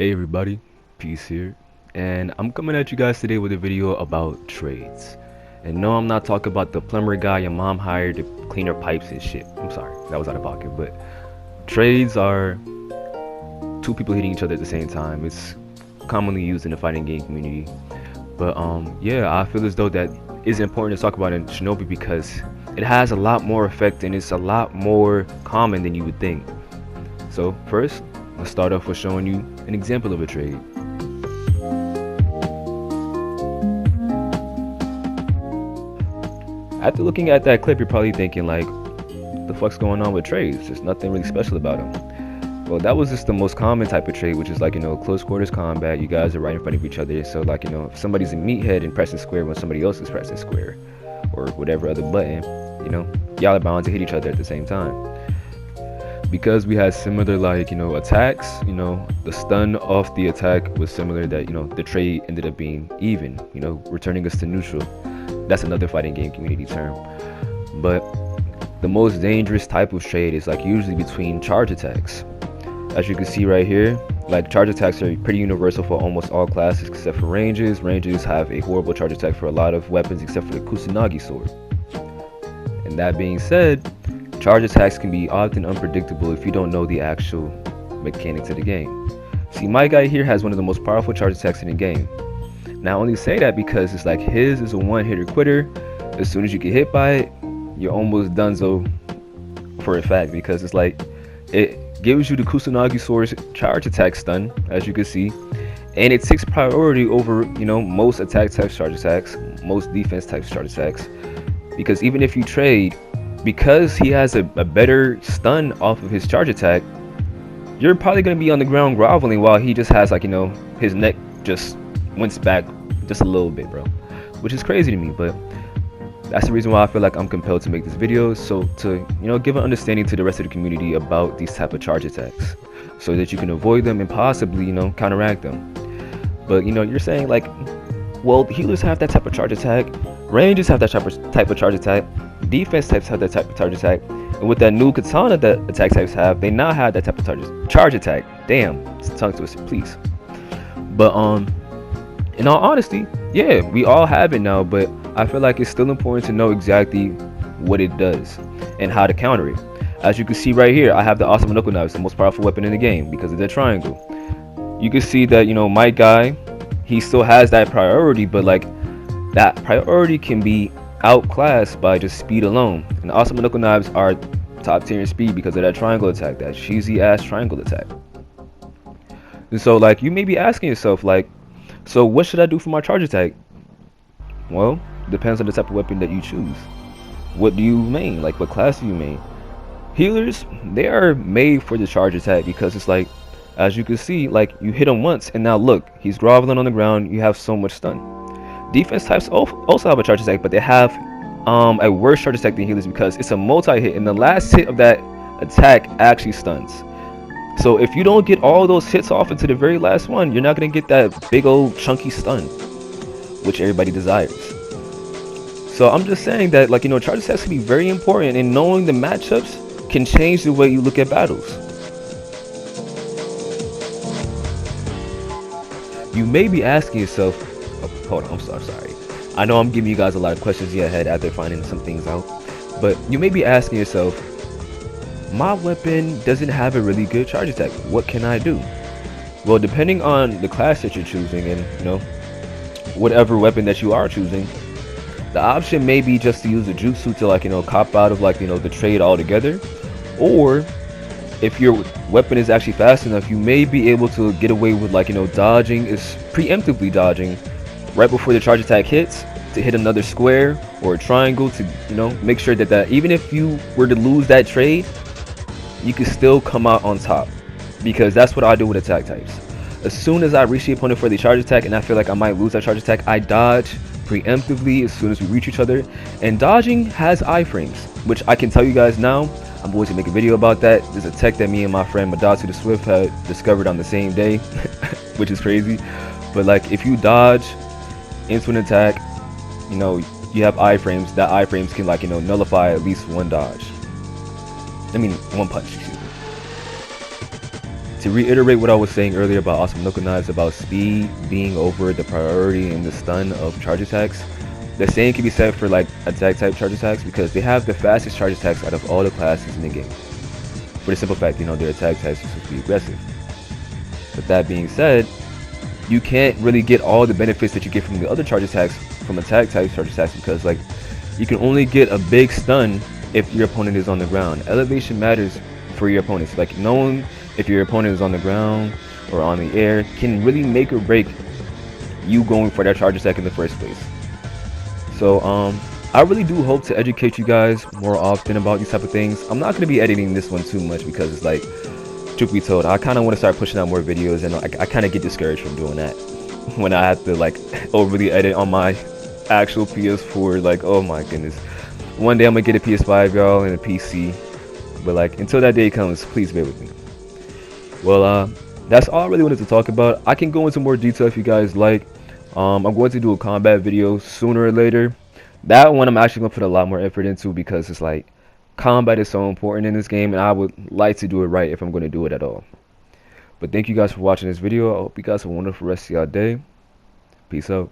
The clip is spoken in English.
Hey everybody, Peace here, and I'm coming at you guys today with a video about trades. And no, I'm not talking about the plumber guy your mom hired to clean her pipes and shit. I'm sorry, that was out of pocket, but trades are two people hitting each other at the same time. It's commonly used in the fighting game community. But yeah, I feel as though that is important to talk about in Shinobi because it has a lot more effect and it's a lot more common than you would think. So first, let's start off with showing you an example of a trade. After looking at that clip, you're probably thinking like, the fuck's going on with trades? There's nothing really special about them. Well, that was just the most common type of trade, which is like, close quarters combat. You guys are right in front of each other. So like, if somebody's a meathead and pressing square when somebody else is pressing square or whatever other button, y'all are bound to hit each other at the same time. Because we had similar attacks, the stun off the attack was similar, that the trade ended up being even, returning us to neutral. That's another fighting game community term. But the most dangerous type of trade is like usually between charge attacks. As you can see right here, like charge attacks are pretty universal for almost all classes except for ranges. Ranges have a horrible charge attack for a lot of weapons except for the Kusanagi sword. And that being said, charge attacks can be often unpredictable if you don't know the actual mechanics of the game. See, my guy here has one of the most powerful charge attacks in the game. Now I only say that because it's like his is a one-hitter quitter. As soon as you get hit by it, you're almost donezo for a fact, because it's like it gives you the Kusanagi sword's charge attack stun, as you can see, and it takes priority over most attack types charge attacks, most defense types charge attacks, because even if you trade, because he has a better stun off of his charge attack, you're probably going to be on the ground groveling while he just has his neck just winks back just a little bit, bro, which is crazy to me. But that's the reason why I feel like I'm compelled to make this video, so to give an understanding to the rest of the community about these type of charge attacks, so that you can avoid them and possibly counteract them. But you're saying like, well, healers have that type of charge attack, ranges have that type of charge attack, defense types have that type of charge attack, and with that new katana that attack types have, they now have that type of charge attack. Damn, it's a tongue twister, please. But in all honesty, yeah, we all have it now, but I feel like it's still important to know exactly what it does and how to counter it. As you can see right here, I have the awesome knuckle knives, the most powerful weapon in the game because of the triangle. You can see that my guy, he still has that priority, but like that priority can be outclassed by just speed alone. And the awesome knuckle knives are top tier in speed because of that triangle attack, that cheesy ass triangle attack. And so like you may be asking yourself like, so what should I do for my charge attack? Well, depends on the type of weapon that you choose. What do you main? Like what class do you main? Healers, they are made for the charge attack because it's like, as you can see, like you hit him once and now look, he's groveling on the ground, you have so much stun. Defense types also have a charge attack, but they have a worse charge attack than healers because it's a multi-hit and the last hit of that attack actually stuns. So if you don't get all those hits off into the very last one, you're not going to get that big old chunky stun, which everybody desires. So I'm just saying that charge attacks can be very important, and knowing the matchups can change the way you look at battles. You may be asking yourself, oh, hold on, I'm sorry. I know I'm giving you guys a lot of questions yet ahead after finding some things out, but you may be asking yourself, my weapon doesn't have a really good charge attack. What can I do? Well, depending on the class that you're choosing and whatever weapon that you are choosing, the option may be just to use a jutsu to cop out of the trade altogether, or if your weapon is actually fast enough, you may be able to get away with dodging, is preemptively dodging right before the charge attack hits to hit another square or a triangle to make sure that even if you were to lose that trade, you can still come out on top, because that's what I do with attack types. As soon as I reach the opponent for the charge attack and I feel like I might lose that charge attack, I dodge preemptively as soon as we reach each other. And dodging has iframes, which I can tell you guys now, I'm going to make a video about that. There's a tech that me and my friend Madatu the Swift had discovered on the same day, which is crazy. But like if you dodge into an attack, you have iframes. That iframes can nullify at least one dodge. I mean one punch, excuse me. To reiterate what I was saying earlier about awesome knuckle knives, about speed being over the priority and the stun of charge attacks, the same can be said for like attack type charge attacks, because they have the fastest charge attacks out of all the classes in the game. For the simple fact, their attack types are supposed to be aggressive. But that being said, you can't really get all the benefits that you get from the other charge attacks from attack type charge attacks, because like you can only get a big stun if your opponent is on the ground. Elevation matters for your opponents. Like knowing if your opponent is on the ground or on the air can really make or break you going for that charge attack in the first place. So I really do hope to educate you guys more often about these type of things. I'm not going to be editing this one too much, because it's like, truth be told, I kind of want to start pushing out more videos, and I kind of get discouraged from doing that when I have to like overly edit on my actual PS4. Like, oh my goodness, one day I'm gonna get a PS5, y'all, and a PC, but like until that day comes, please bear with me. Well, that's all I really wanted to talk about. I can go into more detail if you guys like. I'm going to do a combat video sooner or later. That one I'm actually going to put a lot more effort into, because it's like combat is so important in this game, and I would like to do it right if I'm going to do it at all. But thank you guys for watching this video. I hope you guys have a wonderful rest of your day. Peace out.